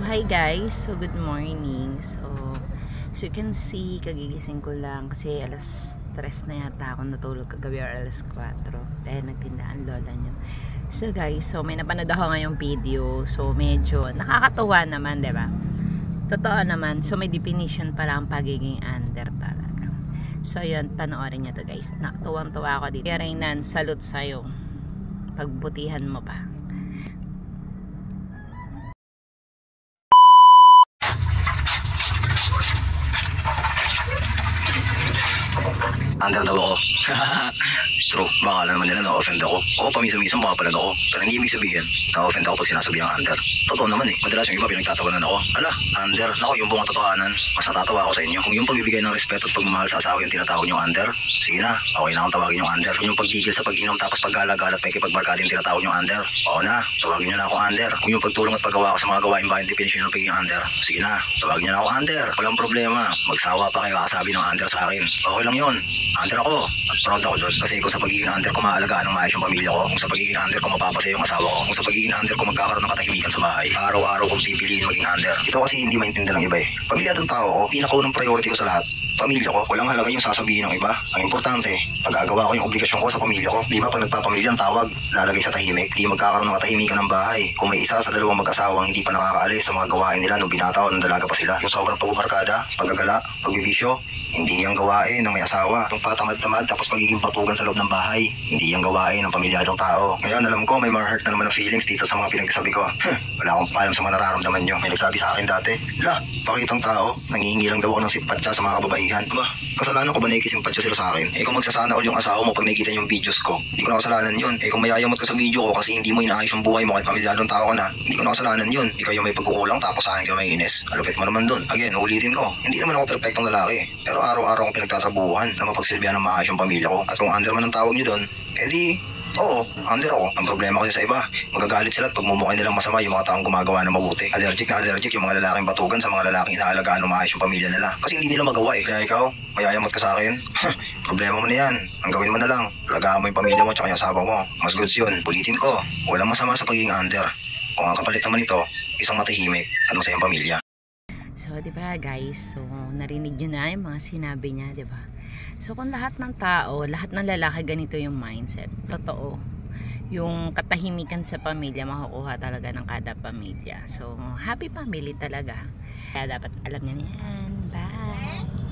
hi guys, so good morning. So you can see, kagigising ko lang kasi alas 3 na yata ako natulog kagabi or alas 4 dahil nagtinda ang lola nyo. So guys, so may napanood ako ngayong video, so medyo nakakatuwa naman, diba? Totoo naman, so may definition pala ang pagiging under talaga. So yun, panoorin nyo to guys. Nakatuwang-tuwa ako dito. Reynan, salute sa'yo, pagbutihan mo pa. Under daw ako. True, baka naman nila na-offend ako. Oo, paminsan-minsan makapalan ako. Pero hindi ibig sabihin, na-offend ako pag sinasabi ang under. Totoo naman eh. Madalas yung iba pinagtatawanan ako. Ala, under. Naku, yung buong katotohanan. Mas natatawa ako sa inyo. Kung yung pagbibigay ng respeto at pagmamahal sa asawa yung tinatawag yung under, sige na, okay na akong tawagin yung under. Kung yung pagtigil sa pag-inom tapos paggalagalat pa ikipagmarkada yung tinatawag yung under, oo na, tawagin nyo na ako under. Kung yung pagtulong at paggawa ko sa mga gawain bahay definition ng pagiging under, sige na, tawagin nyo na ako under. Walang problema. Magsawa pa kayo kasabi ng under sa akin. Okay lang yun. Under ako. At proud ako doon. Kasi kung sa pagiging under ko maalagaan ng maayos yung pamilya ko, kung sa pagiging under ko mapapasaya yung asawa ko, kung sa pagiging under ko magkakaroon ng katahimikan sa bahay, araw-araw kong pipiliin maging under. Ito kasi hindi maintindihan ng iba eh. Pamilyadong tao ko, pinakaunang priority ko sa lahat. Pamilya ko, walang halaga yung sasabihin ng iba. Ang importante, pag-agawa ko yung obligasyon ko sa pamilya ko. Di ba pag nagpapamilya ang tawag, lalagay sa tahimik, di magkakaroon ng katahimikan ng bahay. Kung may isa sa dalawang mag-asawang hindi pa nakakaalis sa mga gawain nila nung binata o nung dalaga pa sila, yung sobrang pagbubarkada, paggagala, pagbibisyo, hindi yung gawain ng may asawa. Yung patamad-tamad tapos pagiging patugan sa loob ng bahay, hindi yung gawain ng pamilyadong tao. Ngayon alam ko may mga hurt na naman ng feelings dito sa mga pinagsabi ko. Wala akong pakialam sa mga nararamdaman nyo. May nagsabi sa akin dati, la, pakitang tao, nangihingi lang daw ako ng simpatya sa mga kababaihan. Aba, kasalanan ko ba nakikisimpatya sila sa akin? Eh kung magsasana all yung asawa mo pag nakikita yung videos ko, hindi ko na kasalanan yun. Eh kung mayayamot ka sa video ko kasi hindi mo inaayos yung buhay mo kahit pamilyadong tao ka na, hindi ko na kasalanan yun. Ikaw yung may pagkukulang tapos sa akin kayo may inis. Alupit mo naman dun. Again, ulitin ko, hindi naman ako perfectong lalaki. Pero araw-araw akong pinagtatrabuhan na mapagsilbihan ng maayos yung pamilya ko. At kung under man ang tawag nyo dun, edi oo, under ako. Ang problema kasi sa iba, magagalit sila at pagmumukha nilang masama yung mga taong gumagawa ng mabuti. Allergic na allergic yung mga lalaking batugan sa mga lalaking inaalagaan ng maayos yung pamilya nila. Kasi hindi nila magawa eh. Kaya ikaw, mayayamot ka sa akin? Problema mo na yan. Ang gawin mo na lang, alagaan mo yung pamilya mo at yung asawa mo. Mas goods yun. Ulitin ko, walang masama sa pagiging under. Kung ang kapalit naman ito, isang matahimik at masayang pamilya. So, di ba guys? So, narinig nyo na yung mga sinabi niya, di ba? So, kung lahat ng tao, lahat ng lalaki ganito yung mindset, totoo. Yung katahimikan sa pamilya, makukuha talaga ng kada pamilya. So, happy family talaga. Kaya dapat alam nyo yan. Bye!